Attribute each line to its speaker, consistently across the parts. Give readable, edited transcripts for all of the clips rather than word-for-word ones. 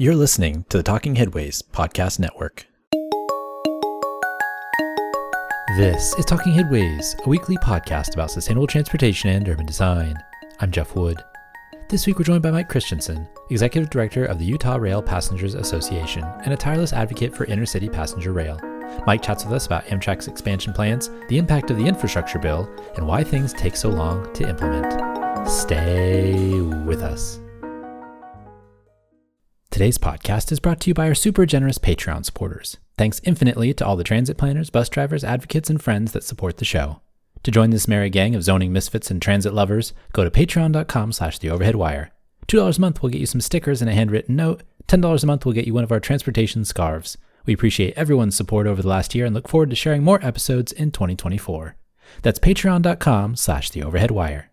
Speaker 1: You're listening to the Talking Headways Podcast Network. This is Talking Headways, a weekly podcast about sustainable transportation and urban design. I'm Jeff Wood. This week we're joined by Mike Christensen, Executive Director of the Utah Rail Passengers Association and a tireless advocate for intercity passenger rail. Mike chats with us about Amtrak's expansion plans, the impact of the infrastructure bill, and why things take so long to implement. Stay with us. Today's podcast is brought to you by our super generous Patreon supporters. Thanks infinitely to all the transit planners, bus drivers, advocates, and friends that support the show. To join this merry gang of zoning misfits and transit lovers, go to patreon.com/theoverheadwire. $2 a month will get you some stickers and a handwritten note. $10 a month will get you one of our transportation scarves. We appreciate everyone's support over the last year and look forward to sharing more episodes in 2024. That's patreon.com/theoverheadwire.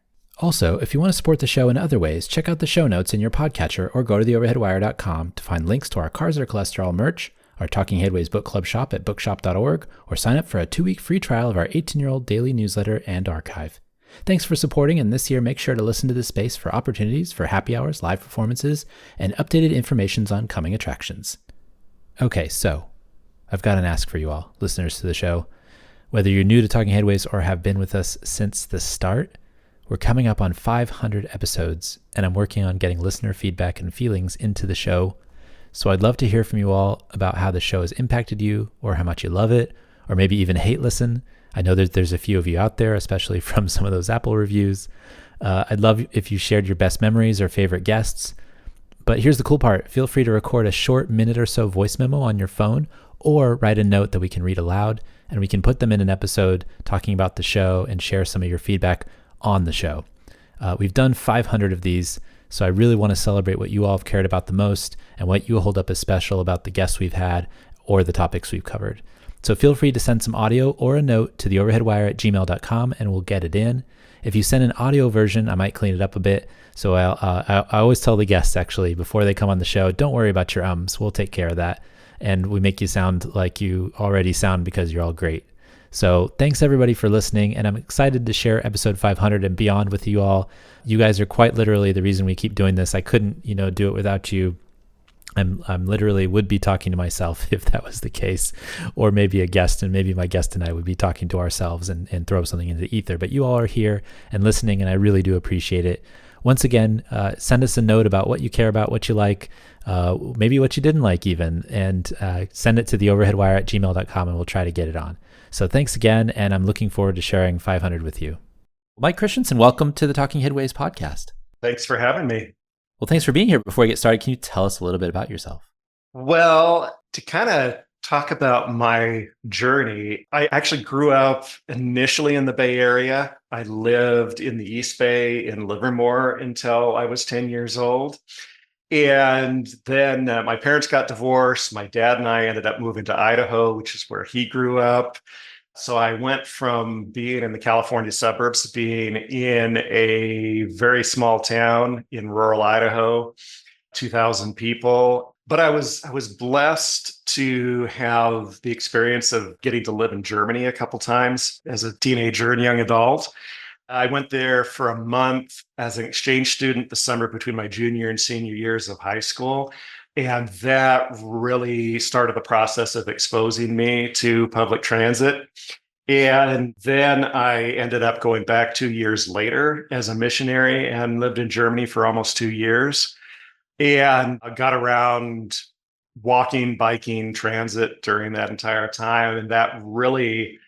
Speaker 1: Also, if you want to support the show in other ways, check out the show notes in your podcatcher or go to theoverheadwire.com to find links to our Cars Are Cholesterol merch, our Talking Headways book club shop at bookshop.org, or sign up for a 2-week free trial of our 18-year-old daily newsletter and archive. Thanks for supporting, and this year make sure to listen to this space for opportunities for happy hours, live performances, and updated information on coming attractions. Okay, so I've got an ask for you all, listeners to the show. Whether you're new to Talking Headways or have been with us since the start, we're coming up on 500 episodes, and I'm working on getting listener feedback and feelings into the show. So I'd love to hear from you all about how the show has impacted you, or how much you love it, or maybe even hate listen. I know that there's a few of you out there, especially from some of those Apple reviews. I'd love if you shared your best memories or favorite guests. But here's the cool part. Feel free to record a short minute or so voice memo on your phone, or write a note that we can read aloud, and we can put them in an episode talking about the show and share some of your feedback on the show. We've done 500 of these, so I really want to celebrate what you all have cared about the most and what you hold up as special about the guests we've had or the topics we've covered. So feel free to send some audio or a note to theoverheadwire@gmail.com and we'll get it in. If you send an audio version, I might clean it up a bit. So I always tell the guests, actually, before they come on the show, don't worry about your ums. We'll take care of that. And we make you sound like you already sound because you're all great. So thanks everybody for listening, and I'm excited to share episode 500 and beyond with you all. You guys are quite literally the reason we keep doing this. I couldn't, do it without you. I'm literally would be talking to myself if that was the case, or maybe a guest, and maybe my guest and I would be talking to ourselves and throw something into the ether. But you all are here and listening, and I really do appreciate it. Once again, send us a note about what you care about, what you like, maybe what you didn't like even, and send it to theoverheadwire@gmail.com and we'll try to get it on. So thanks again, and I'm looking forward to sharing 500 with you. Mike Christensen, welcome to the Talking Headways podcast.
Speaker 2: Thanks for having me.
Speaker 1: Well, thanks for being here. Before we get started, can you tell us a little bit about yourself?
Speaker 2: Well, to kind of talk about my journey, I actually grew up initially in the Bay Area. I lived in the East Bay in Livermore until I was 10 years old. And then my parents got divorced. My dad and I ended up moving to Idaho, which is where he grew up. So I went from being in the California suburbs to being in a very small town in rural Idaho, 2,000 people. But I was blessed to have the experience of getting to live in Germany a couple times as a teenager and young adult. I went there for a month as an exchange student the summer between my junior and senior years of high school. And that really started the process of exposing me to public transit. And then I ended up going back 2 years later as a missionary and lived in Germany for almost 2 years. And I got around walking, biking, transit during that entire time. And that really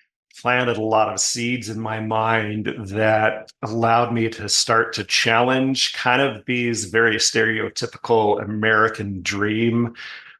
Speaker 2: planted a lot of seeds in my mind that allowed me to start to challenge kind of these very stereotypical American dream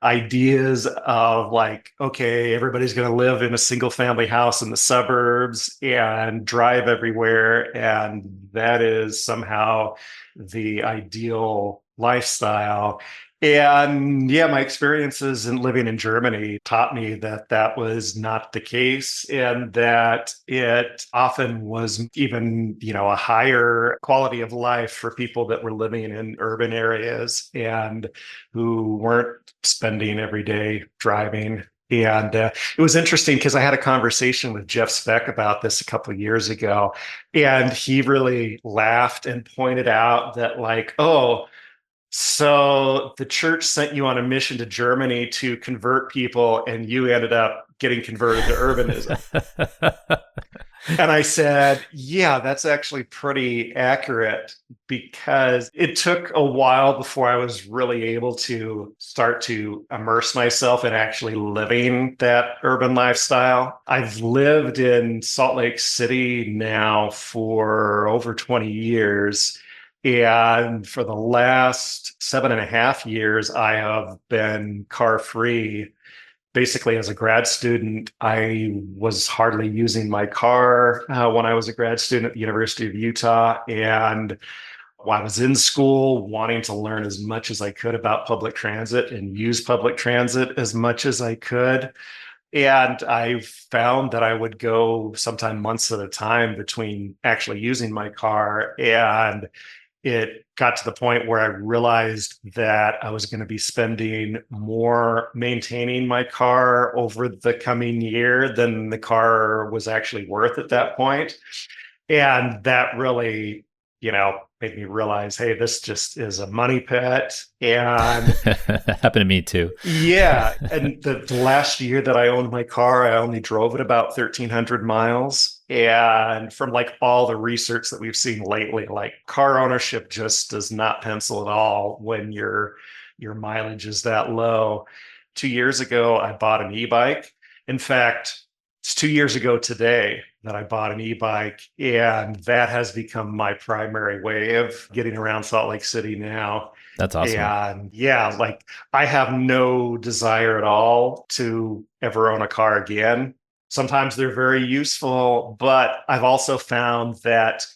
Speaker 2: ideas of like, okay, everybody's going to live in a single family house in the suburbs and drive everywhere. And that is somehow the ideal lifestyle. And yeah, my experiences in living in Germany taught me that that was not the case, and that it often was even, a higher quality of life for people that were living in urban areas and who weren't spending every day driving. And it was interesting because I had a conversation with Jeff Speck about this a couple of years ago, and he really laughed and pointed out that like, oh, So the church sent you on a mission to Germany to convert people, and you ended up getting converted to urbanism. And I said, yeah, that's actually pretty accurate because it took a while before I was really able to start to immerse myself in actually living that urban lifestyle. I've lived in Salt Lake City now for over 20 years. And for the last 7.5 years, I have been car free. Basically, as a grad student, I was hardly using my car when I was a grad student at the University of Utah. And while I was in school, wanting to learn as much as I could about public transit and use public transit as much as I could. And I found that I would go sometime months at a time between actually using my car, and it got to the point where I realized that I was going to be spending more maintaining my car over the coming year than the car was actually worth at that point. And that really, made me realize, hey, this just is a money pit. And
Speaker 1: That happened to me too.
Speaker 2: yeah. And the last year that I owned my car, I only drove it about 1,300 miles. And from like all the research that we've seen lately, like car ownership just does not pencil at all when your mileage is that low. 2 years ago, I bought an e-bike. In fact, it's 2 years ago today that I bought an e-bike, and that has become my primary way of getting around Salt Lake City now.
Speaker 1: That's awesome.
Speaker 2: And yeah, like I have no desire at all to ever own a car again. Sometimes they're very useful, but I've also found that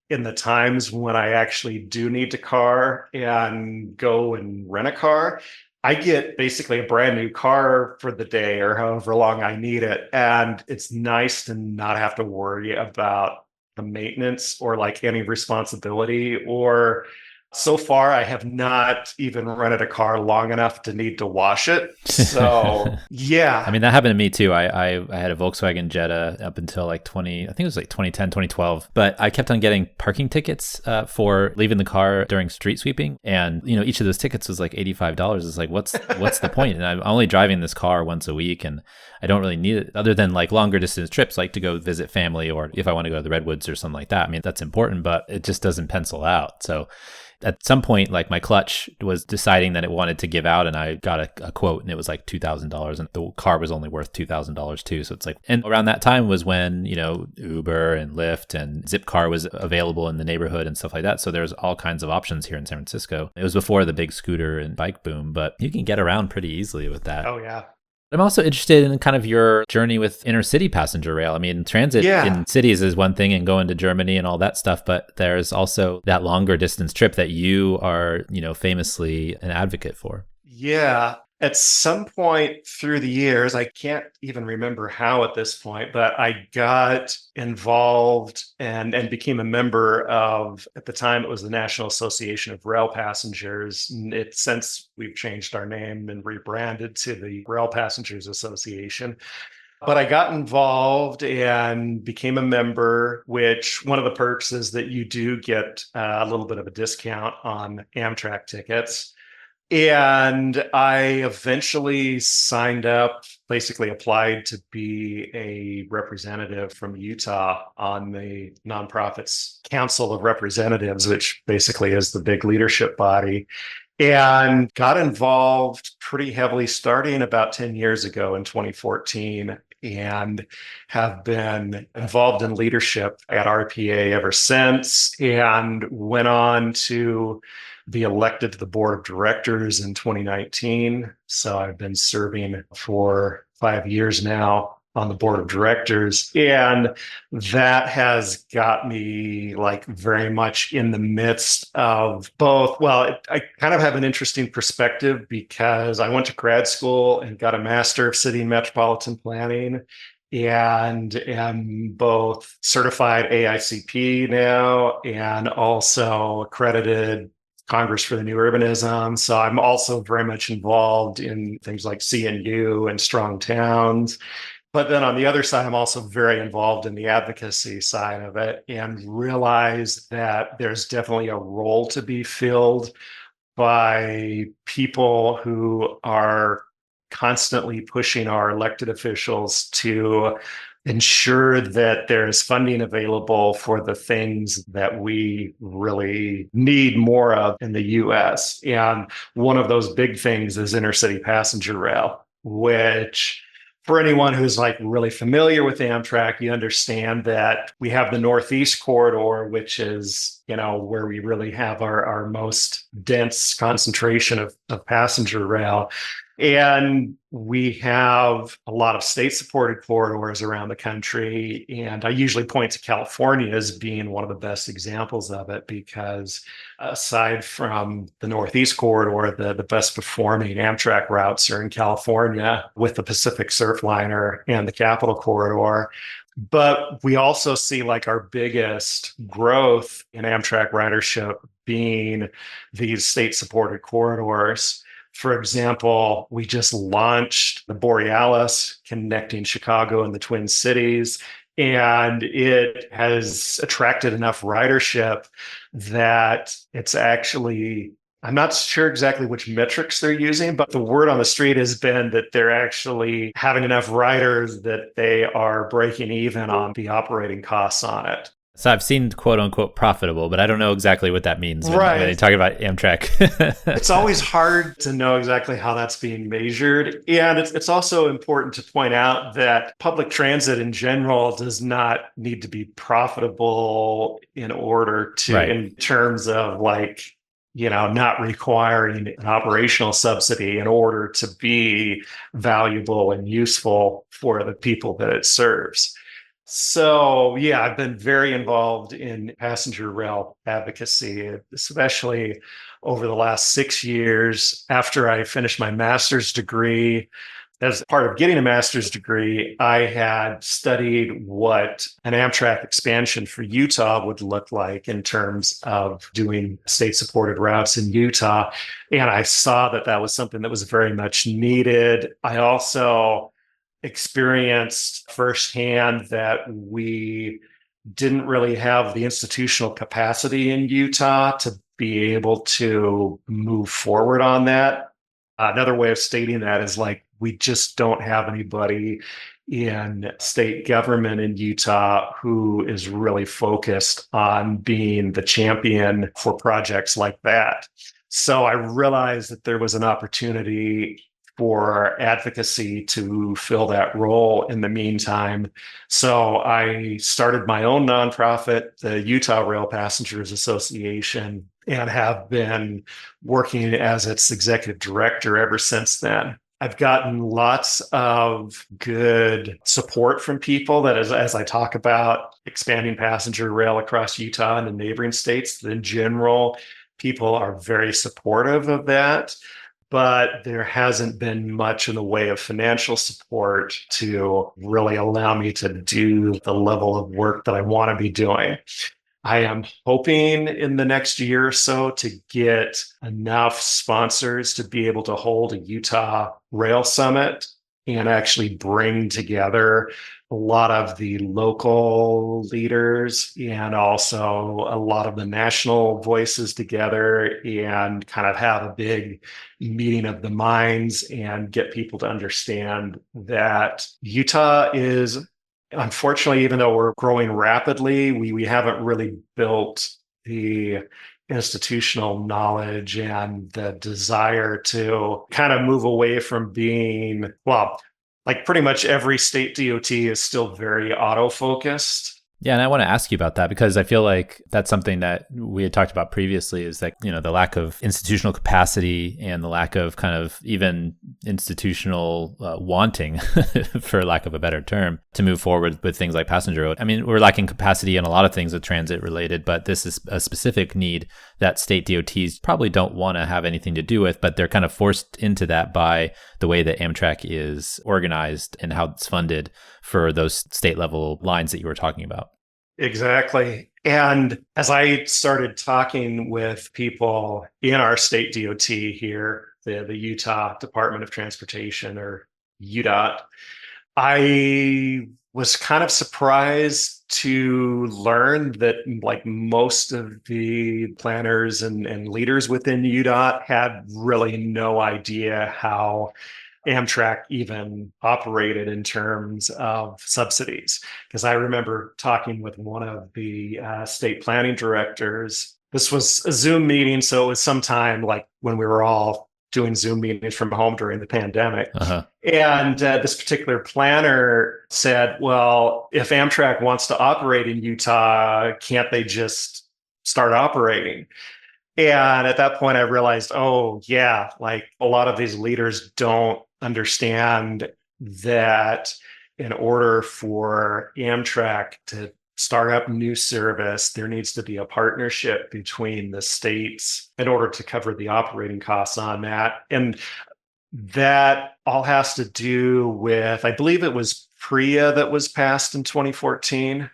Speaker 2: in the times when I actually do need a car and go and rent a car, I get basically a brand new car for the day or however long I need it. And it's nice to not have to worry about the maintenance or like any responsibility. Or so far, I have not even rented a car long enough to need to wash it. So
Speaker 1: I
Speaker 2: yeah.
Speaker 1: mean, that happened to me too. I had a Volkswagen Jetta up until like 20, I think it was like 2010, 2012. But I kept on getting parking tickets for leaving the car during street sweeping. And, each of those tickets was like $85. It's like, what's the point? And I'm only driving this car once a week, and I don't really need it other than like longer distance trips, like to go visit family, or if I want to go to the Redwoods or something like that. I mean, that's important, but it just doesn't pencil out. So at some point, like my clutch was deciding that it wanted to give out, and I got a quote, and it was like $2,000, and the car was only worth $2,000 too. So it's like, and around that time was when, Uber and Lyft and Zipcar was available in the neighborhood and stuff like that. So there's all kinds of options here in San Francisco. It was before the big scooter and bike boom, but you can get around pretty easily with that.
Speaker 2: Oh, yeah.
Speaker 1: I'm also interested in kind of your journey with intercity passenger rail. I mean, transit
Speaker 2: Yeah.
Speaker 1: in cities is one thing, and going to Germany and all that stuff, but there's also that longer distance trip that you are, famously an advocate for.
Speaker 2: Yeah. At some point through the years, I can't even remember how at this point, but I got involved and became a member of, at the time, it was the National Association of Rail Passengers. And since we've changed our name and rebranded to the Rail Passengers Association. But I got involved and became a member, which one of the perks is that you do get a little bit of a discount on Amtrak tickets. And I eventually signed up, basically applied to be a representative from Utah on the nonprofits Council of Representatives, which basically is the big leadership body, and got involved pretty heavily starting about 10 years ago in 2014, and have been involved in leadership at RPA ever since, and went on to be elected to the board of directors in 2019. So I've been serving for 5 years now on the board of directors. And that has got me like very much in the midst of both. Well, I kind of have an interesting perspective because I went to grad school and got a Master of City and Metropolitan Planning, and am both certified AICP now and also accredited Congress for the New Urbanism. So I'm also very much involved in things like CNU and strong towns. But then on the other side, I'm also very involved in the advocacy side of it, and realize that there's definitely a role to be filled by people who are constantly pushing our elected officials to ensure that there is funding available for the things that we really need more of in the US. And one of those big things is intercity passenger rail, which for anyone who's like really familiar with Amtrak, you understand that we have the Northeast corridor, which is, where we really have our most dense concentration of passenger rail. And we have a lot of state supported corridors around the country. And I usually point to California as being one of the best examples of it because aside from the Northeast corridor, the best performing Amtrak routes are in California with the Pacific Surfliner and the Capital Corridor. But we also see like our biggest growth in Amtrak ridership being these state supported corridors. For example, we just launched the Borealis connecting Chicago and the Twin Cities, and it has attracted enough ridership that it's actually, I'm not sure exactly which metrics they're using, but the word on the street has been that they're actually having enough riders that they are breaking even on the operating costs on it.
Speaker 1: So I've seen quote unquote profitable, but I don't know exactly what that means when they talk about Amtrak.
Speaker 2: It's always hard to know exactly how that's being measured. And it's also important to point out that public transit in general does not need to be profitable in order to,
Speaker 1: Right.
Speaker 2: in terms of like, not requiring an operational subsidy in order to be valuable and useful for the people that it serves. So, yeah, I've been very involved in passenger rail advocacy, especially over the last 6 years. After I finished my master's degree, as part of getting a master's degree, I had studied what an Amtrak expansion for Utah would look like in terms of doing state supported routes in Utah. And I saw that that was something that was very much needed. I also experienced firsthand that we didn't really have the institutional capacity in Utah to be able to move forward on that. Another way of stating that is like, we just don't have anybody in state government in Utah who is really focused on being the champion for projects like that. So I realized that there was an opportunity for advocacy to fill that role in the meantime. So I started my own nonprofit, the Utah Rail Passengers Association, and have been working as its executive director ever since then. I've gotten lots of good support from people that as I talk about expanding passenger rail across Utah and the neighboring states, in general, people are very supportive of that. But there hasn't been much in the way of financial support to really allow me to do the level of work that I want to be doing. I am hoping in the next year or so to get enough sponsors to be able to hold a Utah Rail Summit and actually bring together a lot of the local leaders and also a lot of the national voices together and kind of have a big meeting of the minds and get people to understand that Utah is, unfortunately, even though we're growing rapidly, we haven't really built the institutional knowledge and the desire to kind of move away from being, well, like pretty much every state DOT is still very auto focused.
Speaker 1: Yeah, and I want to ask you about that because I feel like that's something that we had talked about previously is that, the lack of institutional capacity and the lack of kind of even institutional wanting, for lack of a better term, to move forward with things like passenger road. I mean, we're lacking capacity in a lot of things with transit related, but this is a specific need that state DOTs probably don't want to have anything to do with, but they're kind of forced into that by the way that Amtrak is organized and how it's funded for those state level lines that you were talking about.
Speaker 2: Exactly. And as I started talking with people in our state DOT here, the Utah Department of Transportation, or UDOT, I was kind of surprised to learn that like most of the planners and leaders within UDOT had really no idea how Amtrak even operated in terms of subsidies. Because I remember talking with one of the state planning directors. This was a Zoom meeting, so it was sometime like when we were all doing Zoom meetings from home during the pandemic.
Speaker 1: Uh-huh.
Speaker 2: And this particular planner said, well, if Amtrak wants to operate in Utah, can't they just start operating? And at that point, I realized, oh, yeah, like a lot of these leaders don't understand that in order for Amtrak to start up new service, there needs to be a partnership between the states in order to cover the operating costs on that. And that all has to do with, I believe it was PRIA that was passed in 2014.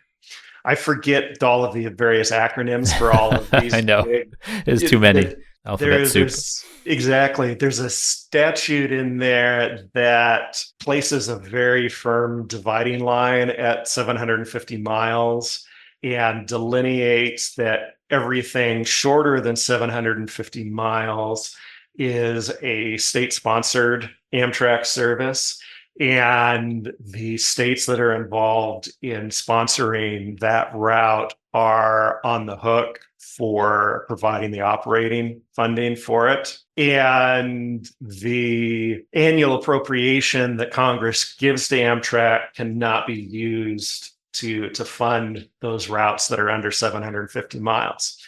Speaker 2: I forget all of the various acronyms for all of
Speaker 1: I
Speaker 2: these
Speaker 1: know.
Speaker 2: big.
Speaker 1: There's too many. Alphabet soup.
Speaker 2: There's exactly. There's a statute in there that places a very firm dividing line at 750 miles and delineates that everything shorter than 750 miles is a state-sponsored Amtrak service. And the states that are involved in sponsoring that route are on the hook for providing the operating funding for it. And the annual appropriation that Congress gives to Amtrak cannot be used to fund those routes that are under 750 miles.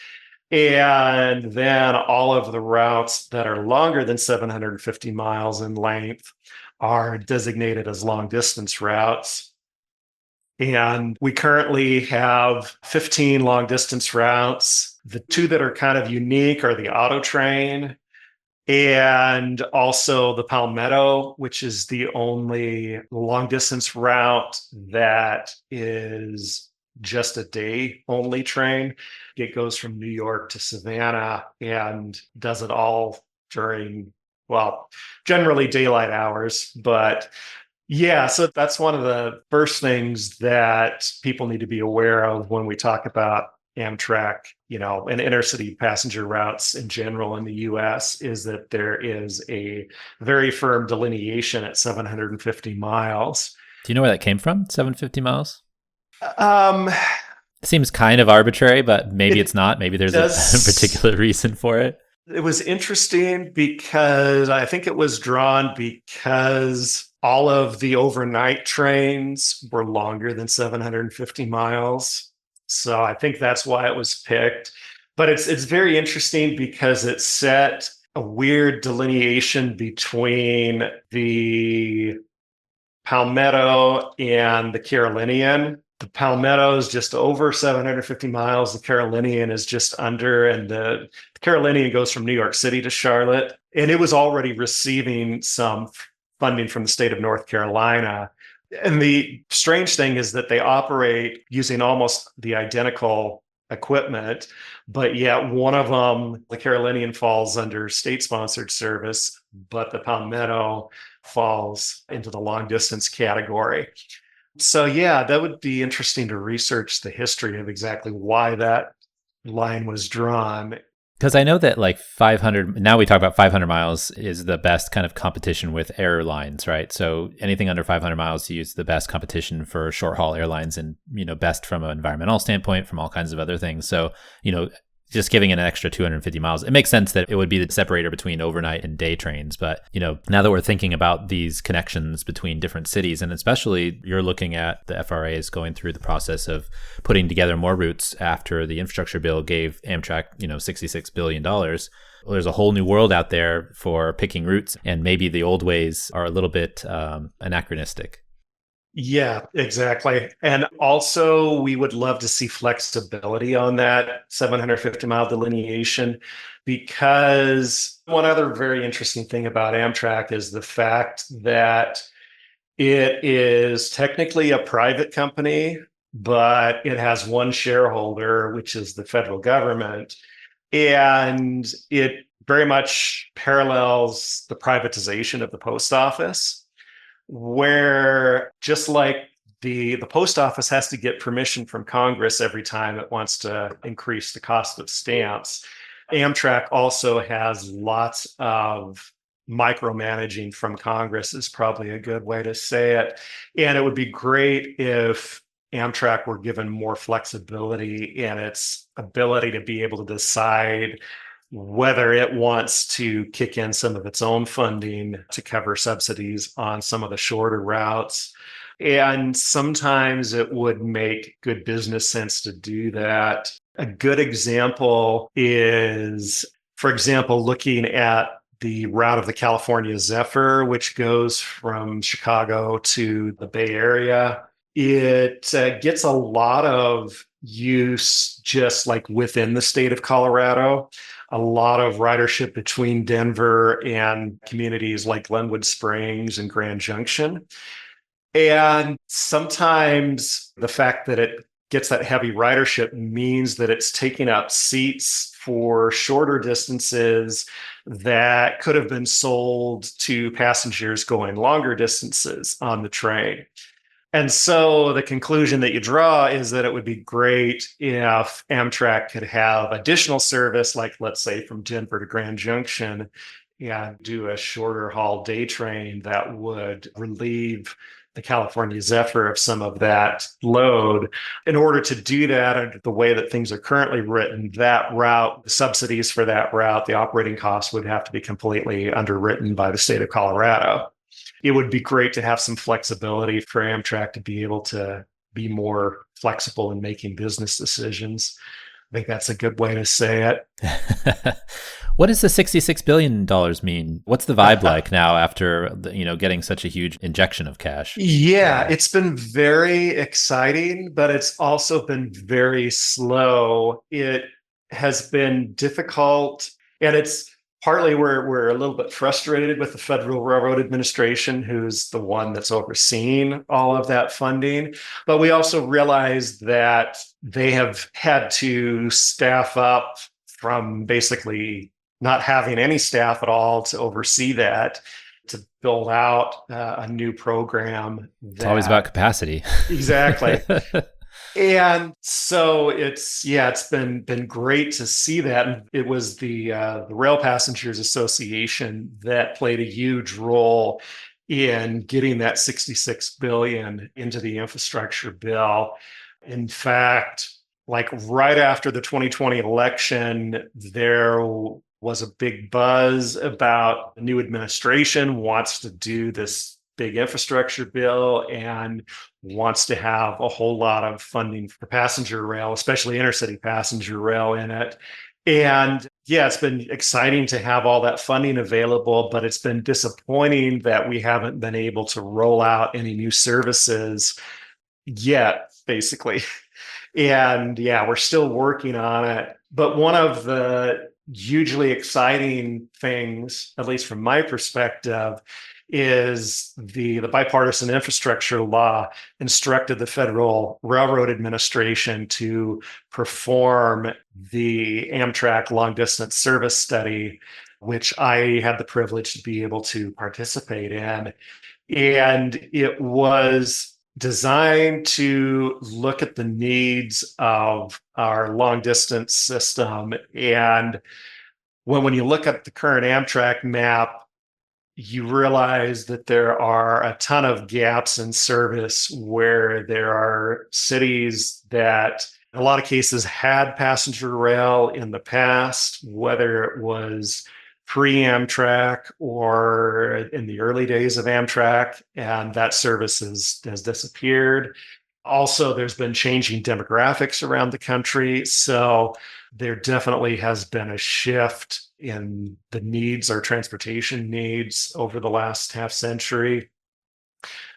Speaker 2: And then all of the routes that are longer than 750 miles in length are designated as long distance routes. And we currently have 15 long distance routes. The two that are kind of unique are the Auto Train and also the Palmetto, which is the only long distance route that is just a day only train. It goes from New York to Savannah and does it all during, well, generally daylight hours. But yeah, so that's one of the first things that people need to be aware of when we talk about Amtrak, and intercity passenger routes in general in the US, is that there is a very firm delineation at 750 miles.
Speaker 1: Do you know where that came from? 750 miles?
Speaker 2: Um,
Speaker 1: It seems kind of arbitrary, but maybe it's
Speaker 2: it
Speaker 1: not. Maybe there's a
Speaker 2: does.
Speaker 1: particular reason for it.
Speaker 2: It was interesting because I think it was drawn because all of the overnight trains were longer than 750 miles. So I think that's why it was picked. But it's very interesting because it set a weird delineation between the Palmetto and the Carolinian. The Palmetto is just over 750 miles. The Carolinian is just under, and the Carolinian goes from New York City to Charlotte. And it was already receiving some funding from the state of North Carolina. And the strange thing is that they operate using almost the identical equipment, but yet one of them, the Carolinian, falls under state-sponsored service, but the Palmetto falls into the long distance category. So yeah, that would be interesting to research the history of exactly why that line was drawn.
Speaker 1: Because I know that like 500, now we talk about 500 miles is the best kind of competition with airlines, right? So anything under 500 miles is the best competition for short haul airlines and, best from an environmental standpoint, from all kinds of other things. So, just giving it an extra 250 miles, it makes sense that it would be the separator between overnight and day trains. But, now that we're thinking about these connections between different cities, and especially you're looking at the FRA is going through the process of putting together more routes after the infrastructure bill gave Amtrak, $66 billion. Well, there's a whole new world out there for picking routes, and maybe the old ways are a little bit anachronistic.
Speaker 2: Yeah, exactly. And also, we would love to see flexibility on that 750-mile delineation, because one other very interesting thing about Amtrak is the fact that it is technically a private company, but it has one shareholder, which is the federal government. And it very much parallels the privatization of the post office, where just like the post office has to get permission from Congress every time it wants to increase the cost of stamps, Amtrak also has lots of micromanaging from Congress, is probably a good way to say it. And it would be great if Amtrak were given more flexibility in its ability to be able to decide whether it wants to kick in some of its own funding to cover subsidies on some of the shorter routes. And sometimes it would make good business sense to do that. A good example is, for example, looking at the route of the California Zephyr, which goes from Chicago to the Bay Area. It gets a lot of use just like within the state of Colorado, a lot of ridership between Denver and communities like Glenwood Springs and Grand Junction. And sometimes the fact that it gets that heavy ridership means that it's taking up seats for shorter distances that could have been sold to passengers going longer distances on the train. And so the conclusion that you draw is that it would be great if Amtrak could have additional service, like let's say from Denver to Grand Junction, and do a shorter haul day train that would relieve the California Zephyr of some of that load. In order to do that, under the way that things are currently written, that route, the subsidies for that route, the operating costs would have to be completely underwritten by the state of Colorado. It would be great to have some flexibility for Amtrak to be able to be more flexible in making business decisions. I think that's a good way to say it.
Speaker 1: What does the $66 billion mean? What's the vibe like now after getting such a huge injection of cash?
Speaker 2: Yeah, it's been very exciting, but it's also been very slow. It has been difficult, and it's partly we're a little bit frustrated with the Federal Railroad Administration, who's the one that's overseeing all of that funding. But we also realize that they have had to staff up from basically not having any staff at all to oversee that, to build out a new program.
Speaker 1: It's always about capacity.
Speaker 2: Exactly. And so it's been great to see that. And it was the Rail Passengers Association that played a huge role in getting that 66 billion into the infrastructure bill. In fact, like right after the 2020 election, there was a big buzz about the new administration wants to do this big infrastructure bill and wants to have a whole lot of funding for passenger rail, especially intercity passenger rail in it. And yeah, it's been exciting to have all that funding available, but it's been disappointing that we haven't been able to roll out any new services yet, basically. And yeah, we're still working on it. But one of the hugely exciting things, at least from my perspective, is the bipartisan infrastructure law instructed the Federal Railroad Administration to perform the Amtrak long distance service study, which I had the privilege to be able to participate in. And it was designed to look at the needs of our long distance system. And when you look at the current Amtrak map, you realize that there are a ton of gaps in service where there are cities that in a lot of cases had passenger rail in the past, whether it was pre-Amtrak or in the early days of Amtrak, and that service has disappeared. Also, there's been changing demographics around the country. So there definitely has been a shift in the needs, our transportation needs over the last half century.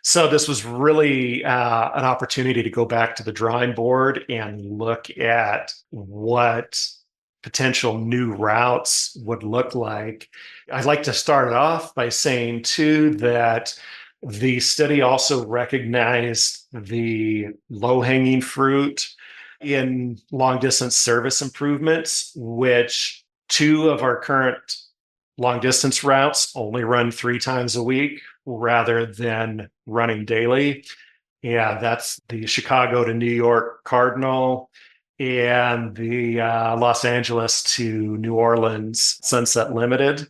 Speaker 2: So this was really an opportunity to go back to the drawing board and look at what potential new routes would look like. I'd like to start it off by saying, too, that the study also recognized the low-hanging fruit in long-distance service improvements, which two of our current long distance routes only run 3 times a week rather than running daily. Yeah, that's the Chicago to New York Cardinal and the Los Angeles to New Orleans Sunset Limited.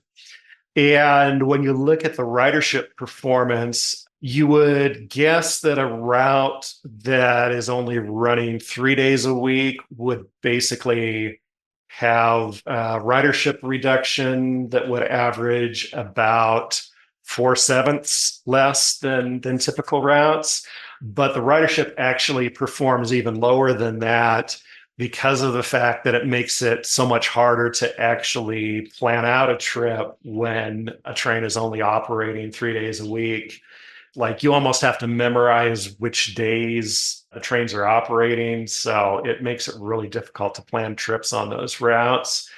Speaker 2: And when you look at the ridership performance, you would guess that a route that is only running 3 days a week would basically have ridership reduction that would average about 4/7 less than typical routes. But the ridership actually performs even lower than that because of the fact that it makes it so much harder to actually plan out a trip when a train is only operating 3 days a week. Like you almost have to memorize which days the trains are operating. So it makes it really difficult to plan trips on those routes.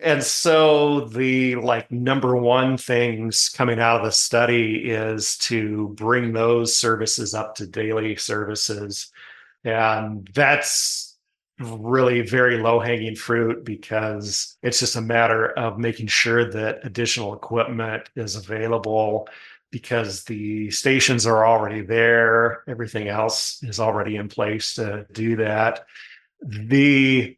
Speaker 2: And so the like number one things coming out of the study is to bring those services up to daily services. And that's really very low hanging fruit because it's just a matter of making sure that additional equipment is available because the stations are already there. Everything else is already in place to do that. The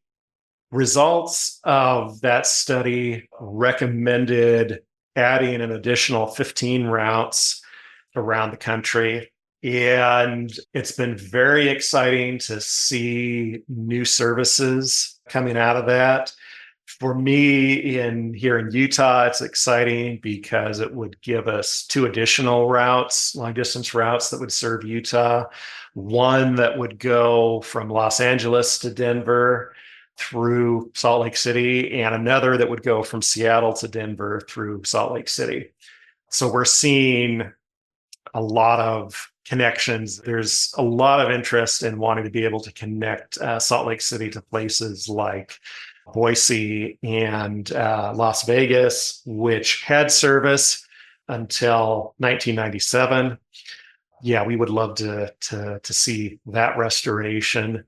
Speaker 2: results of that study recommended adding an additional 15 routes around the country. And it's been very exciting to see new services coming out of that. For me, here in Utah, it's exciting because it would give us 2 additional routes, long distance routes that would serve Utah. One that would go from Los Angeles to Denver through Salt Lake City, and another that would go from Seattle to Denver through Salt Lake City. So we're seeing a lot of connections. There's a lot of interest in wanting to be able to connect Salt Lake City to places like Boise and Las Vegas, which had service until 1997. Yeah, we would love to see that restoration.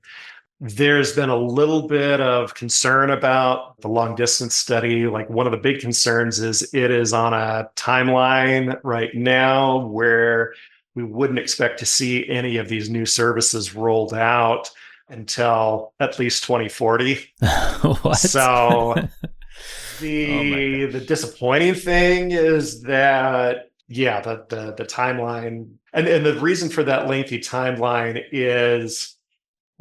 Speaker 2: There's been a little bit of concern about the long distance study. Like one of the big concerns is it is on a timeline right now where we wouldn't expect to see any of these new services rolled out until at least 2040.
Speaker 1: What?
Speaker 2: So the disappointing thing is that the timeline and the reason for that lengthy timeline is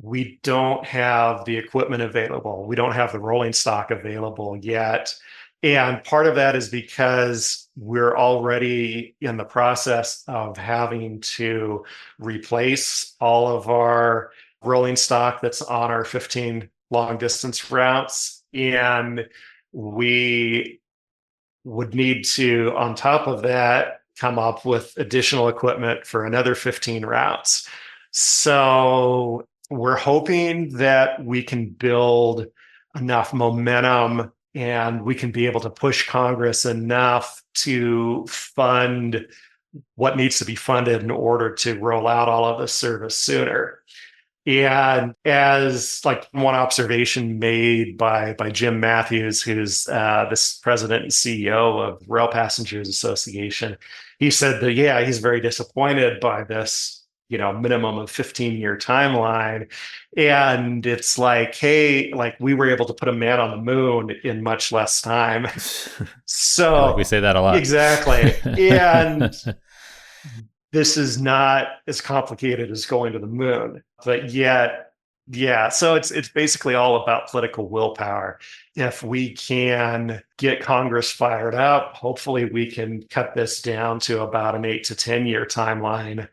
Speaker 2: we don't have the equipment available. We don't have the rolling stock available yet. And part of that is because we're already in the process of having to replace all of our rolling stock that's on our 15 long distance routes. And we would need to, on top of that, come up with additional equipment for another 15 routes. So we're hoping that we can build enough momentum and we can be able to push Congress enough to fund what needs to be funded in order to roll out all of this service sooner. And as like one observation made by Jim Matthews, who's this president and CEO of Rail Passengers Association, he said that, yeah, he's very disappointed by this, minimum of 15-year timeline. And it's like, hey, like we were able to put a man on the moon in much less time. So
Speaker 1: like we say that a lot.
Speaker 2: Exactly. And this is not as complicated as going to the moon, but yet, yeah. So it's basically all about political willpower. If we can get Congress fired up, hopefully we can cut this down to about an 8 to 10 year timeline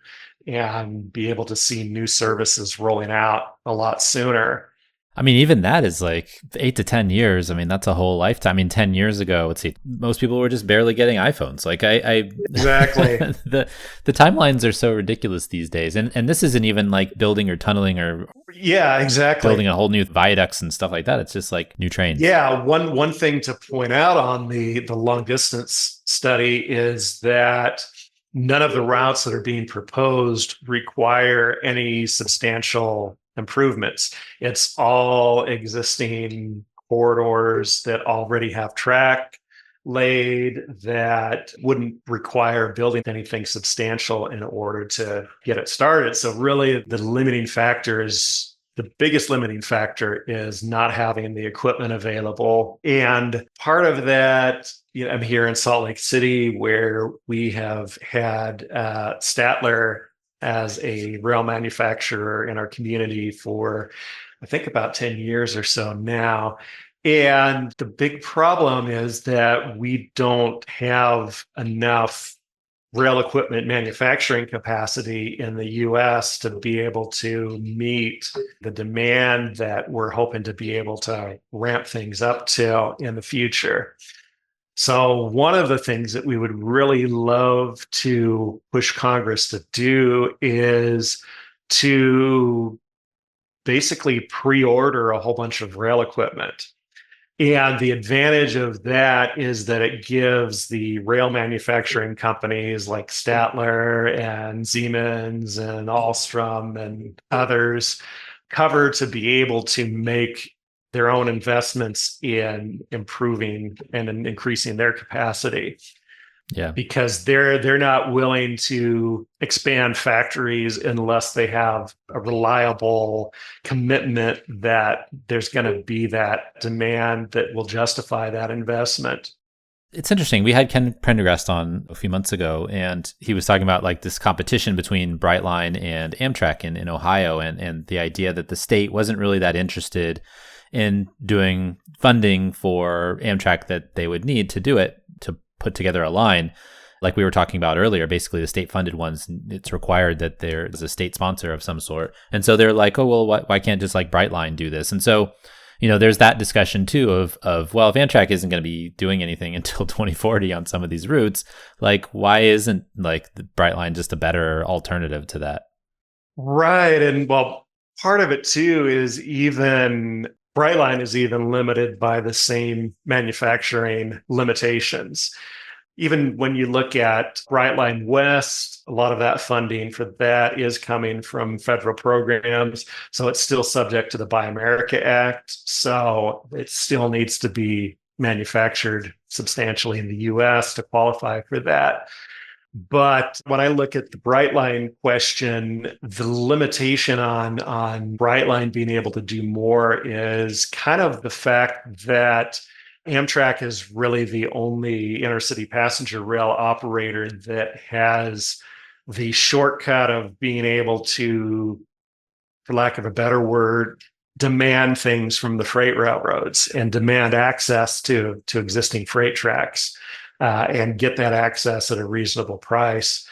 Speaker 2: and be able to see new services rolling out a lot sooner.
Speaker 1: I mean, even that is like 8 to 10 years. I mean, that's a whole lifetime. I mean, 10 years ago, let's see, most people were just barely getting iPhones. Like
Speaker 2: Exactly.
Speaker 1: the timelines are so ridiculous these days. And this isn't even like building or tunneling or
Speaker 2: exactly.
Speaker 1: building a whole new viaducts and stuff like that. It's just like new trains.
Speaker 2: Yeah. One thing to point out on the long distance study is that none of the routes that are being proposed require any substantial improvements. It's all existing corridors that already have track laid that wouldn't require building anything substantial in order to get it started. So really the biggest limiting factor is not having the equipment available. And part of that, I'm here in Salt Lake City where we have had Statler as a rail manufacturer in our community for, I think, about 10 years or so now. And the big problem is that we don't have enough rail equipment manufacturing capacity in the US to be able to meet the demand that we're hoping to be able to ramp things up to in the future. So one of the things that we would really love to push Congress to do is to basically pre-order a whole bunch of rail equipment. And the advantage of that is that it gives the rail manufacturing companies like Statler and Siemens and Alstom and others cover to be able to make their own investments in improving and in increasing their capacity.
Speaker 1: Yeah.
Speaker 2: Because they're not willing to expand factories unless they have a reliable commitment that there's going to be that demand that will justify that investment.
Speaker 1: It's interesting. We had Ken Prendergast on a few months ago, and he was talking about like this competition between Brightline and Amtrak in Ohio, and the idea that the state wasn't really that interested in doing funding for Amtrak that they would need to do it, to put together a line. Like we were talking about earlier, basically the state funded ones, it's required that there's a state sponsor of some sort. And so they're like, oh, well, why can't just like Brightline do this? And so, there's that discussion too of, well, if Amtrak isn't going to be doing anything until 2040 on some of these routes, like why isn't like the Brightline just a better alternative to that?
Speaker 2: Right. And well, part of it too is even Brightline is even limited by the same manufacturing limitations. Even when you look at Brightline West, a lot of that funding for that is coming from federal programs. So it's still subject to the Buy America Act. So it still needs to be manufactured substantially in the US to qualify for that. But when I look at the Brightline question, the limitation on Brightline being able to do more is kind of the fact that Amtrak is really the only intercity passenger rail operator that has the shortcut of being able to, for lack of a better word, demand things from the freight railroads and demand access to existing freight tracks. And get that access at a reasonable price,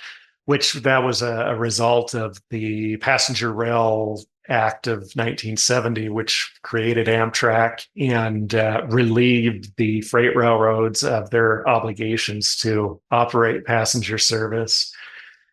Speaker 2: which that was a result of the Passenger Rail Act of 1970, which created Amtrak and relieved the freight railroads of their obligations to operate passenger service,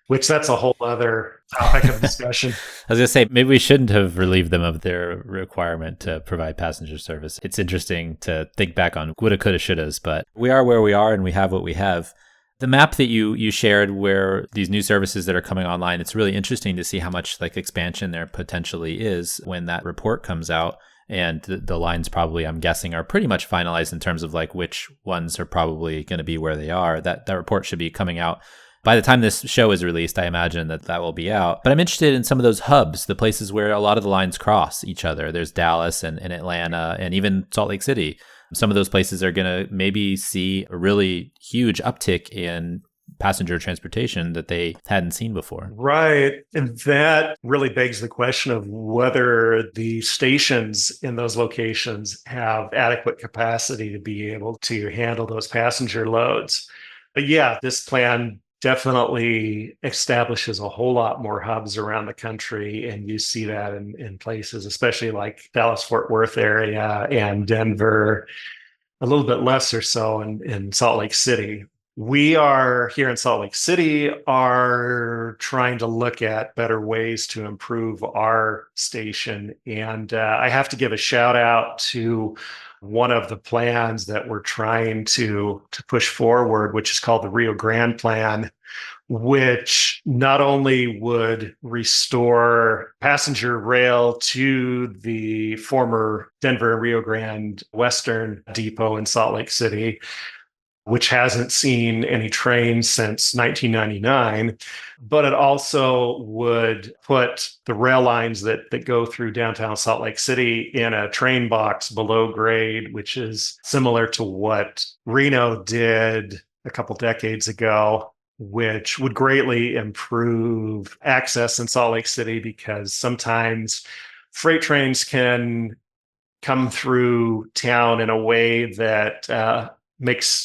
Speaker 2: which that's a whole other topic of discussion.
Speaker 1: I was going to say, maybe we shouldn't have relieved them of their requirement to provide passenger service. It's interesting to think back on woulda, coulda, shouldas, but we are where we are and we have what we have. The map that you shared where these new services that are coming online, it's really interesting to see how much like expansion there potentially is when that report comes out. And the lines probably, I'm guessing, are pretty much finalized in terms of like which ones are probably going to be where they are. That report should be coming out. By the time this show is released, I imagine that will be out. But I'm interested in some of those hubs, the places where a lot of the lines cross each other. There's Dallas and Atlanta and even Salt Lake City. Some of those places are going to maybe see a really huge uptick in passenger transportation that they hadn't seen before.
Speaker 2: Right. And that really begs the question of whether the stations in those locations have adequate capacity to be able to handle those passenger loads. But yeah, this plan definitely establishes a whole lot more hubs around the country. And you see that in places, especially like Dallas-Fort Worth area and Denver, a little bit less or so in Salt Lake City. We are here in Salt Lake City are trying to look at better ways to improve our station. And I have to give a shout out to one of the plans that we're trying to push forward, which is called the Rio Grande Plan, which not only would restore passenger rail to the former Denver and Rio Grande Western Depot in Salt Lake City, which hasn't seen any trains since 1999. But it also would put the rail lines that go through downtown Salt Lake City in a train box below grade, which is similar to what Reno did a couple decades ago, which would greatly improve access in Salt Lake City because sometimes freight trains can come through town in a way that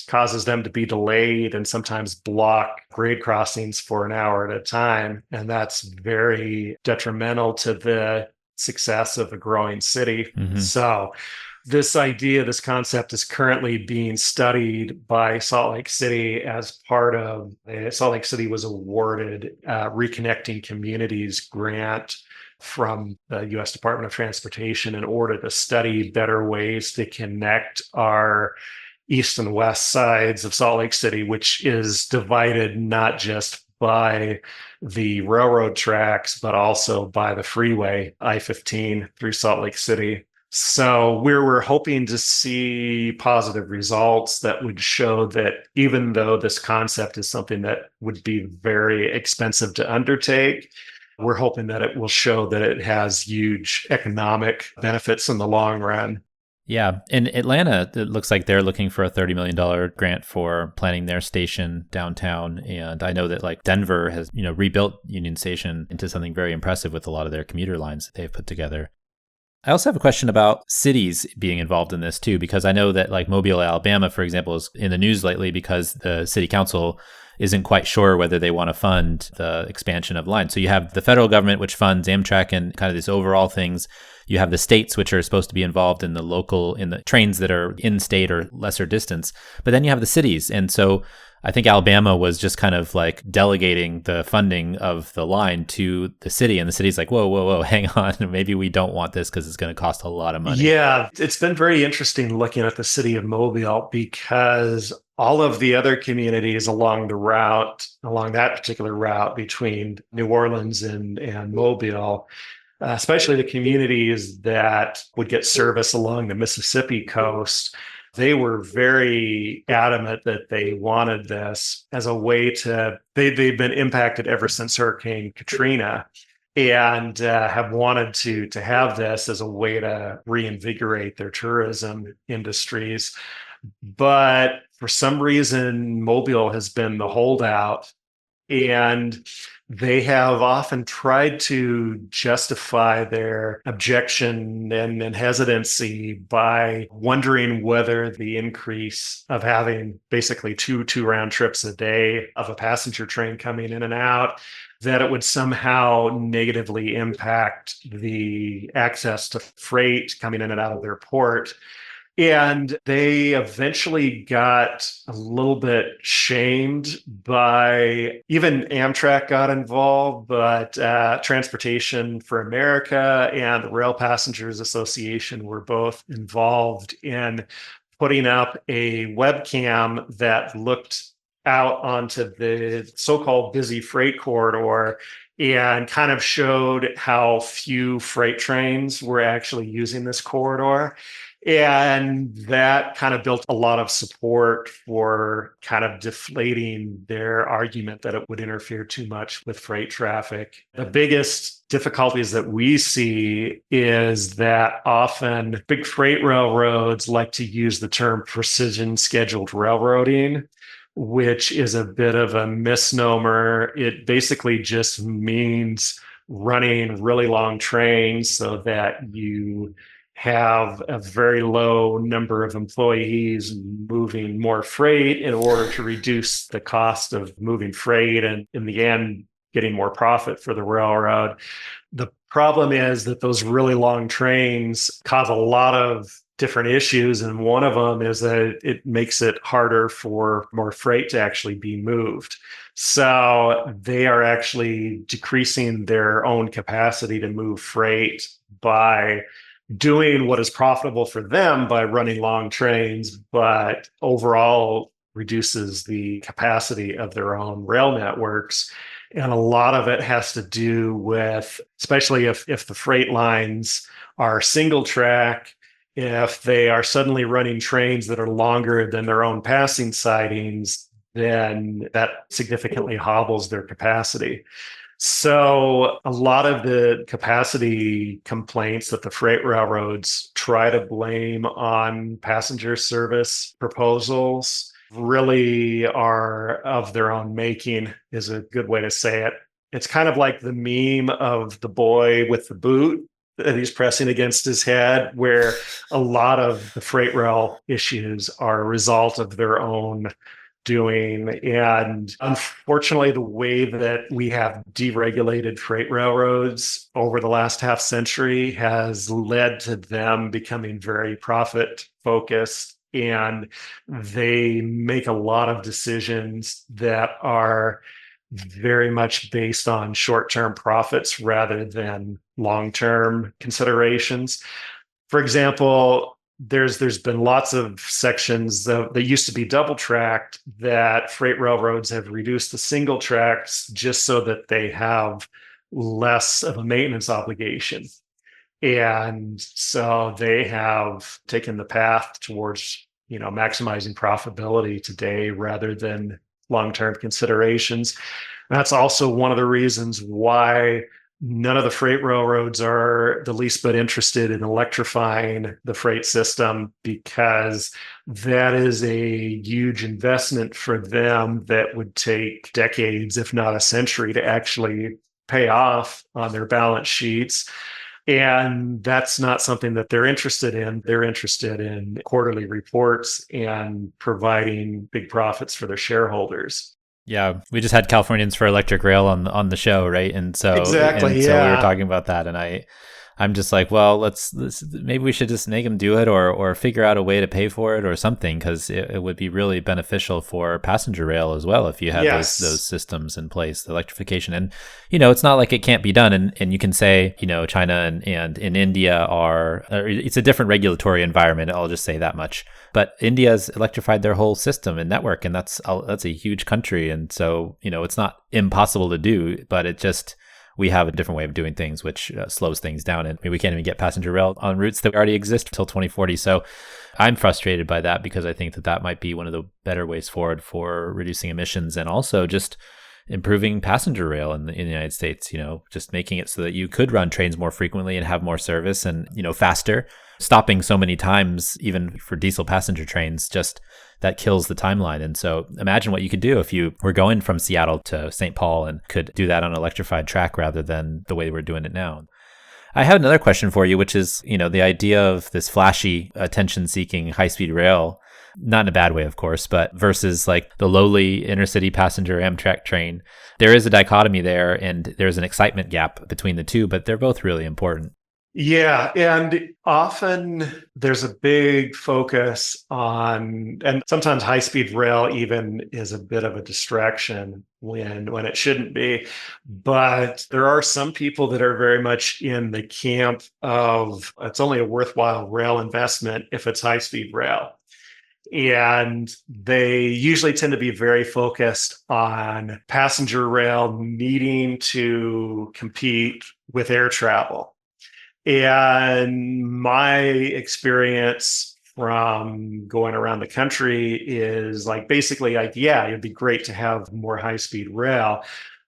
Speaker 2: causes them to be delayed and sometimes block grade crossings for an hour at a time. And that's very detrimental to the success of a growing city.
Speaker 1: Mm-hmm.
Speaker 2: So this concept is currently being studied by Salt Lake City as part of Salt Lake City was awarded a Reconnecting Communities grant from the U.S. Department of Transportation in order to study better ways to connect our east and west sides of Salt Lake City, which is divided not just by the railroad tracks, but also by the freeway, I-15 through Salt Lake City. So we're hoping to see positive results that would show that even though this concept is something that would be very expensive to undertake, we're hoping that it will show that it has huge economic benefits in the long run.
Speaker 1: Yeah. In Atlanta, it looks like they're looking for a $30 million grant for planning their station downtown. And I know that like Denver has, rebuilt Union Station into something very impressive with a lot of their commuter lines that they've put together. I also have a question about cities being involved in this too, because I know that like Mobile, Alabama, for example, is in the news lately because the city council isn't quite sure whether they want to fund the expansion of lines. So you have the federal government, which funds Amtrak and kind of these overall things. You have the states, which are supposed to be involved in the trains that are in state or lesser distance. But then you have the cities. And so I think Alabama was just kind of like delegating the funding of the line to the city. And the city's like, whoa, hang on. Maybe we don't want this because it's going to cost a lot of money.
Speaker 2: Yeah, it's been very interesting looking at the city of Mobile because all of the other communities along that particular route between New Orleans and Mobile, especially the communities that would get service along the Mississippi coast, they were very adamant that they wanted this as a way they've been impacted ever since Hurricane Katrina and have wanted to have this as a way to reinvigorate their tourism industries. But for some reason, Mobile has been the holdout. And they have often tried to justify their objection and hesitancy by wondering whether the increase of having basically two round trips a day of a passenger train coming in and out, that it would somehow negatively impact the access to freight coming in and out of their port. And they eventually got a little bit shamed by even Amtrak got involved, but Transportation for America and the Rail Passengers Association were both involved in putting up a webcam that looked out onto the so-called busy freight corridor and kind of showed how few freight trains were actually using this corridor. And that kind of built a lot of support for kind of deflating their argument that it would interfere too much with freight traffic. The biggest difficulties that we see is that often big freight railroads like to use the term precision scheduled railroading, which is a bit of a misnomer. It basically just means running really long trains so that you have a very low number of employees moving more freight in order to reduce the cost of moving freight and in the end getting more profit for the railroad. The problem is that those really long trains cause a lot of different issues, and one of them is that it makes it harder for more freight to actually be moved. So they are actually decreasing their own capacity to move freight by doing what is profitable for them by running long trains, but overall reduces the capacity of their own rail networks. And a lot of it has to do with, especially if the freight lines are single track If they are suddenly running trains that are longer than their own passing sidings, then that significantly hobbles their capacity. So a lot of the capacity complaints that the freight railroads try to blame on passenger service proposals really are of their own making, is a good way to say it. It's kind of like the meme of the boy with the boot that he's pressing against his head, where a lot of the freight rail issues are a result of their own doing. And unfortunately, the way that we have deregulated freight railroads over the last half century has led to them becoming very profit focused. And they make a lot of decisions that are very much based on short-term profits rather than long-term considerations. For example, there's been lots of sections that used to be double tracked that freight railroads have reduced to single tracks just so that they have less of a maintenance obligation. And so they have taken the path towards, maximizing profitability today rather than long-term considerations. That's also one of the reasons why none of the freight railroads are the least bit interested in electrifying the freight system, because that is a huge investment for them that would take decades, if not a century, to actually pay off on their balance sheets. And that's not something that they're interested in. They're interested in quarterly reports and providing big profits for their shareholders.
Speaker 1: Yeah, we just had Californians for Electric Rail on the show, right?
Speaker 2: Exactly.
Speaker 1: So we were
Speaker 2: Yeah.
Speaker 1: talking about that, and I'm just like, well, let's maybe we should just make them do it, or figure out a way to pay for it or something, because it would be really beneficial for passenger rail as well if you had those
Speaker 2: Yes.
Speaker 1: systems in place, the electrification. And it's not like it can't be done, and you can say China and in India it's a different regulatory environment. I'll just say that much. But India's electrified their whole system and network, and that's a huge country, and so it's not impossible to do, but we have a different way of doing things, which slows things down. And we can't even get passenger rail on routes that already exist until 2040. So I'm frustrated by that, because I think that might be one of the better ways forward for reducing emissions, and also just improving passenger rail in the United States, just making it so that you could run trains more frequently and have more service and, faster. Stopping so many times, even for diesel passenger trains, just that kills the timeline. And so imagine what you could do if you were going from Seattle to St. Paul and could do that on an electrified track rather than the way we're doing it now. I have another question for you, which is, the idea of this flashy, attention-seeking high-speed rail, not in a bad way, of course, but versus like the lowly intercity passenger Amtrak train. There is a dichotomy there, and there's an excitement gap between the two, but they're both really important.
Speaker 2: Yeah, and often there's a big focus on, and sometimes high-speed rail even is a bit of a distraction when it shouldn't be. But there are some people that are very much in the camp of it's only a worthwhile rail investment if it's high-speed rail. And they usually tend to be very focused on passenger rail needing to compete with air travel. And my experience from going around the country is like basically like, yeah, it'd be great to have more high speed rail,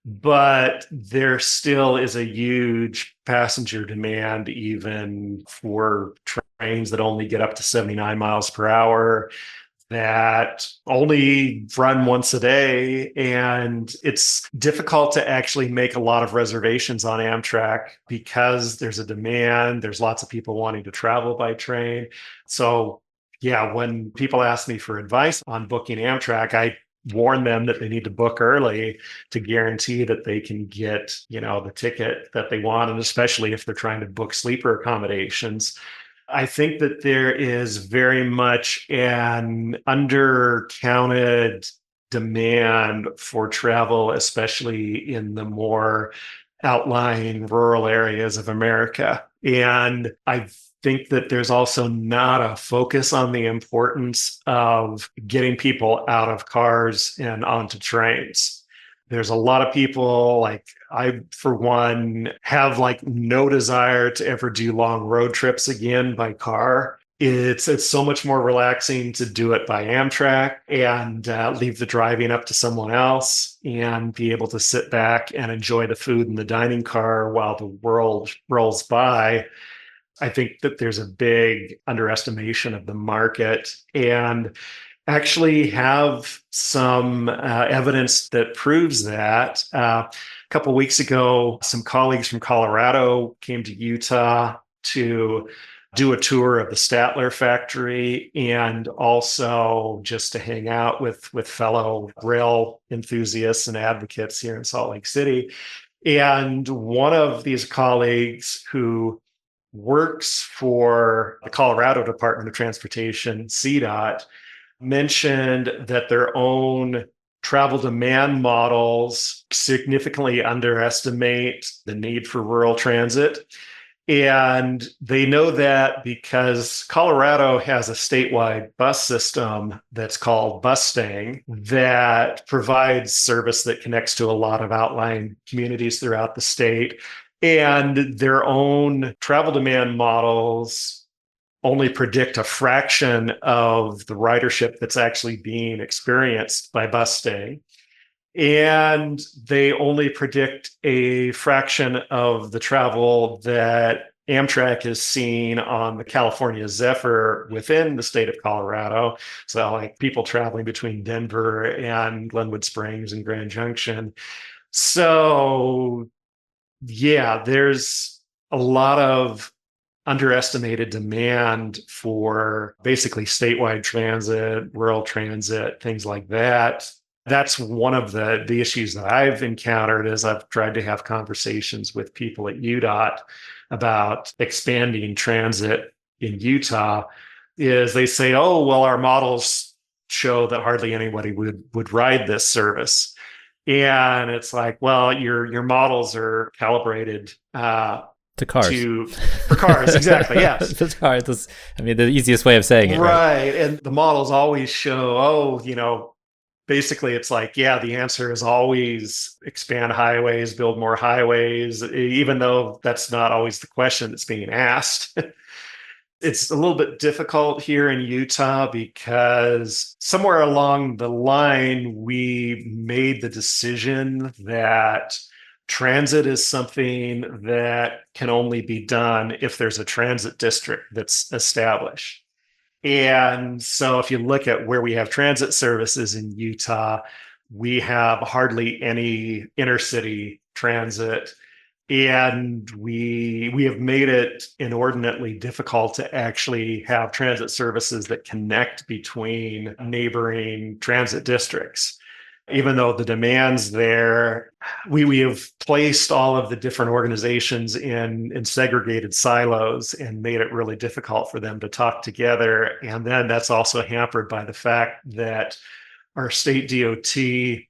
Speaker 2: but there still is a huge passenger demand, even for trains that only get up to 79 miles per hour, that only run once a day. And it's difficult to actually make a lot of reservations on Amtrak because there's a demand. There's lots of people wanting to travel by train. So, yeah, when people ask me for advice on booking Amtrak, I warn them that they need to book early to guarantee that they can get, the ticket that they want. And especially if they're trying to book sleeper accommodations. I think that there is very much an undercounted demand for travel, especially in the more outlying rural areas of America. And I think that there's also not a focus on the importance of getting people out of cars and onto trains. There's a lot of people, like I, for one, have like no desire to ever do long road trips again by car. It's so much more relaxing to do it by Amtrak and leave the driving up to someone else and be able to sit back and enjoy the food in the dining car while the world rolls by. I think that there's a big underestimation of the market, and actually have some evidence that proves that. A couple of weeks ago, some colleagues from Colorado came to Utah to do a tour of the Statler factory and also just to hang out with fellow rail enthusiasts and advocates here in Salt Lake City. And one of these colleagues who works for the Colorado Department of Transportation, CDOT, mentioned that their own travel demand models significantly underestimate the need for rural transit. And they know that because Colorado has a statewide bus system that's called Bustang that provides service that connects to a lot of outlying communities throughout the state. And their own travel demand models only predict a fraction of the ridership that's actually being experienced by Bustang. And they only predict a fraction of the travel that Amtrak is seeing on the California Zephyr within the state of Colorado. So, like people traveling between Denver and Glenwood Springs and Grand Junction. So, yeah, there's a lot of underestimated demand for basically statewide transit, rural transit, things like that. That's one of the issues that I've encountered as I've tried to have conversations with people at UDOT about expanding transit in Utah is they say, oh, well, our models show that hardly anybody would ride this service. And it's like, well, your models are calibrated
Speaker 1: to cars.
Speaker 2: For cars, exactly. Yes.
Speaker 1: The cars. I mean, the easiest way of saying it.
Speaker 2: Right. And the models always show, basically it's like, yeah, the answer is always expand highways, build more highways, even though that's not always the question that's being asked. It's a little bit difficult here in Utah because somewhere along the line, we made the decision that transit is something that can only be done if there's a transit district that's established. And so if you look at where we have transit services in Utah, we have hardly any intercity transit. And we have made it inordinately difficult to actually have transit services that connect between neighboring transit districts. Even though the demand's there, we have placed all of the different organizations in segregated silos and made it really difficult for them to talk together. And then that's also hampered by the fact that our state DOT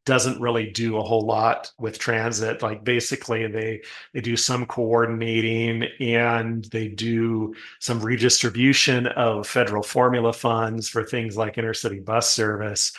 Speaker 2: doesn't really do a whole lot with transit. Like basically they do some coordinating and they do some redistribution of federal formula funds for things like intercity bus service.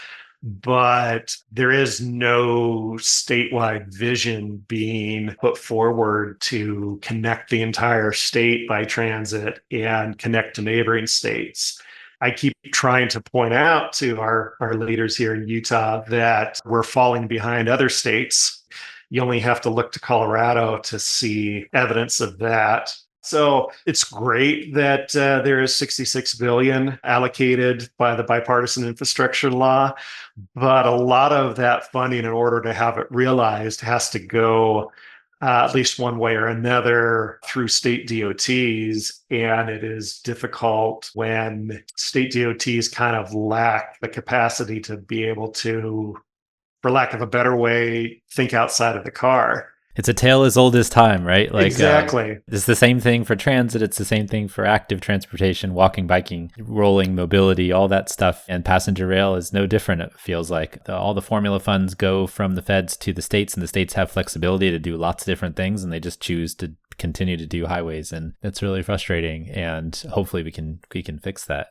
Speaker 2: But there is no statewide vision being put forward to connect the entire state by transit and connect to neighboring states. I keep trying to point out to our leaders here in Utah that we're falling behind other states. You only have to look to Colorado to see evidence of that. So it's great that there is $66 billion allocated by the bipartisan infrastructure law, but a lot of that funding, in order to have it realized, has to go at least one way or another through state DOTs. And it is difficult when state DOTs kind of lack the capacity to be able to, for lack of a better way, think outside of the car.
Speaker 1: It's a tale as old as time, right? Like,
Speaker 2: exactly.
Speaker 1: It's the same thing for transit. It's the same thing for active transportation, walking, biking, rolling, mobility, all that stuff. And passenger rail is no different, it feels like. All the formula funds go from the feds to the states, and the states have flexibility to do lots of different things, and they just choose to continue to do highways. And it's really frustrating. And hopefully we can fix that.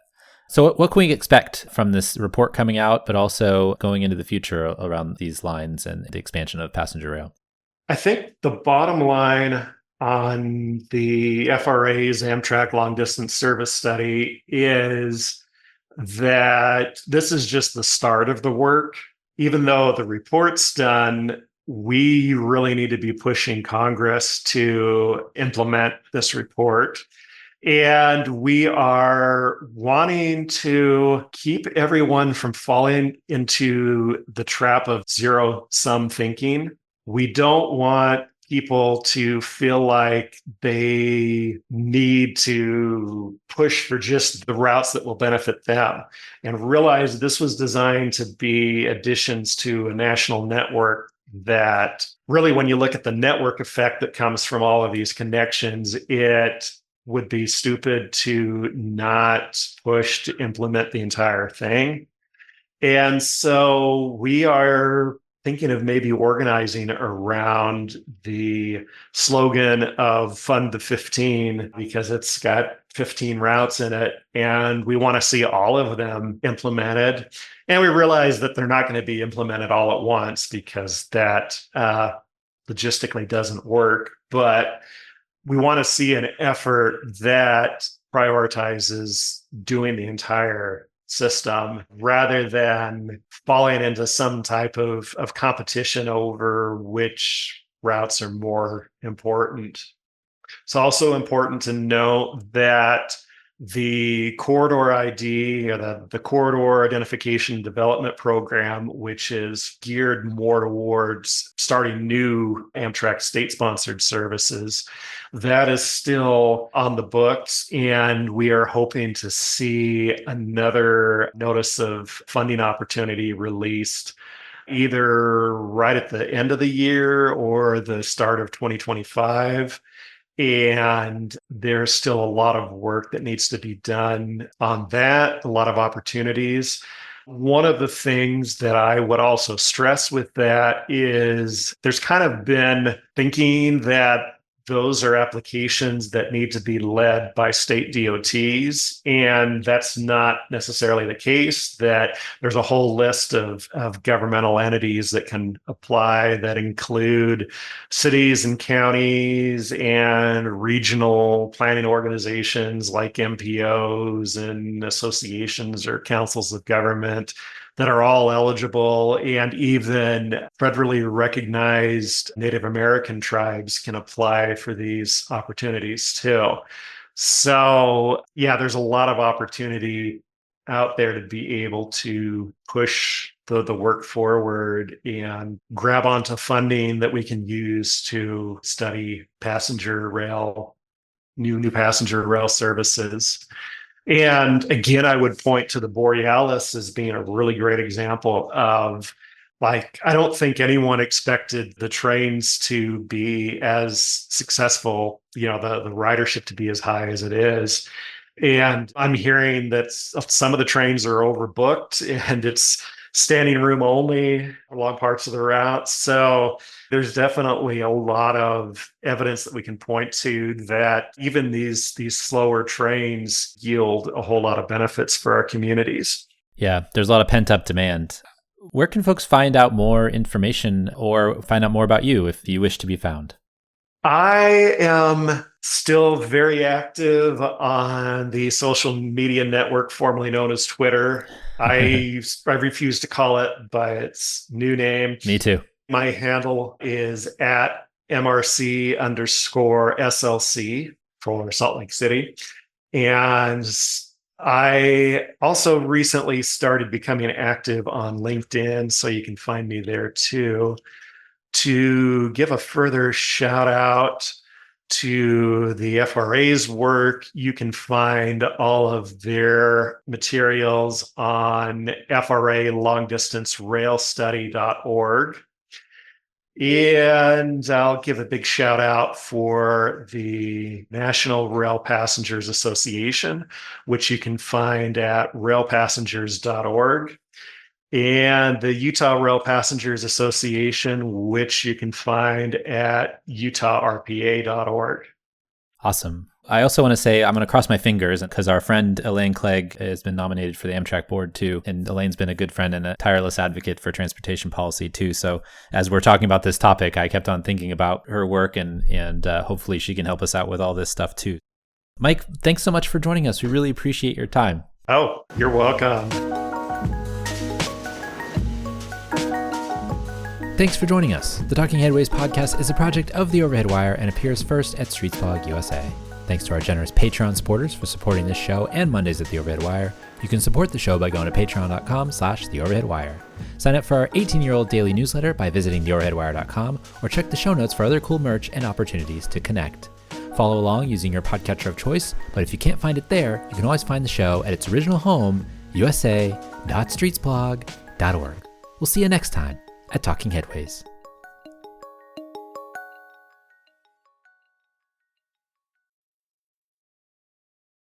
Speaker 1: So what can we expect from this report coming out, but also going into the future around these lines and the expansion of passenger rail?
Speaker 2: I think the bottom line on the FRA's Amtrak long distance service study is that this is just the start of the work. Even though the report's done, we really need to be pushing Congress to implement this report. And we are wanting to keep everyone from falling into the trap of zero sum thinking. We don't want people to feel like they need to push for just the routes that will benefit them, and realize this was designed to be additions to a national network that really, when you look at the network effect that comes from all of these connections, it would be stupid to not push to implement the entire thing. And so we are thinking of maybe organizing around the slogan of Fund the 15, because it's got 15 routes in it, and we want to see all of them implemented. And we realize that they're not going to be implemented all at once, because that logistically doesn't work. But we want to see an effort that prioritizes doing the entire system rather than falling into some type of competition over which routes are more important. It's also important to note that the corridor ID, or the corridor identification development program, which is geared more towards starting new Amtrak state-sponsored services, that is still on the books, and we are hoping to see another notice of funding opportunity released either right at the end of the year or the start of 2025. And there's still a lot of work that needs to be done on that, a lot of opportunities. One of the things that I would also stress with that is there's kind of been thinking that those are applications that need to be led by state DOTs. And that's not necessarily the case, that there's a whole list of governmental entities that can apply that include cities and counties and regional planning organizations like MPOs and associations or councils of government that are all eligible, and even federally recognized Native American tribes can apply for these opportunities too. So, yeah, there's a lot of opportunity out there to be able to push the work forward and grab onto funding that we can use to study passenger rail, new passenger rail services. And again, I would point to the Borealis as being a really great example of, like, I don't think anyone expected the trains to be as successful, the ridership to be as high as it is. And I'm hearing that some of the trains are overbooked and it's standing room only along parts of the route. So there's definitely a lot of evidence that we can point to that even these slower trains yield a whole lot of benefits for our communities.
Speaker 1: Yeah, there's a lot of pent up demand. Where can folks find out more information or find out more about you if you wish to be found?
Speaker 2: I am still very active on the social media network formerly known as Twitter. I refuse to call it by its new name.
Speaker 1: Me too.
Speaker 2: My handle is at MRC_SLC for Salt Lake City. And I also recently started becoming active on LinkedIn, so you can find me there too. To give a further shout out to the FRA's work, you can find all of their materials on FRAlongdistancerailstudy.org. And I'll give a big shout out for the National Rail Passengers Association, which you can find at railpassengers.org. And the Utah Rail Passengers Association, which you can find at utahRPA.org.
Speaker 1: Awesome. I also want to say I'm going to cross my fingers because our friend Elaine Clegg has been nominated for the Amtrak board too. And Elaine's been a good friend and a tireless advocate for transportation policy too. So as we're talking about this topic, I kept on thinking about her work and hopefully she can help us out with all this stuff too. Mike, thanks so much for joining us. We really appreciate your time.
Speaker 2: Oh, you're welcome.
Speaker 1: Thanks for joining us. The Talking Headways podcast is a project of The Overhead Wire and appears first at Streetsblog USA. Thanks to our generous Patreon supporters for supporting this show and Mondays at The Overhead Wire. You can support the show by going to patreon.com/TheOverheadWire. Sign up for our 18-year-old daily newsletter by visiting TheOverheadWire.com or check the show notes for other cool merch and opportunities to connect. Follow along using your podcatcher of choice, but if you can't find it there, you can always find the show at its original home, usa.streetsblog.org. We'll see you next time at Talking Headways.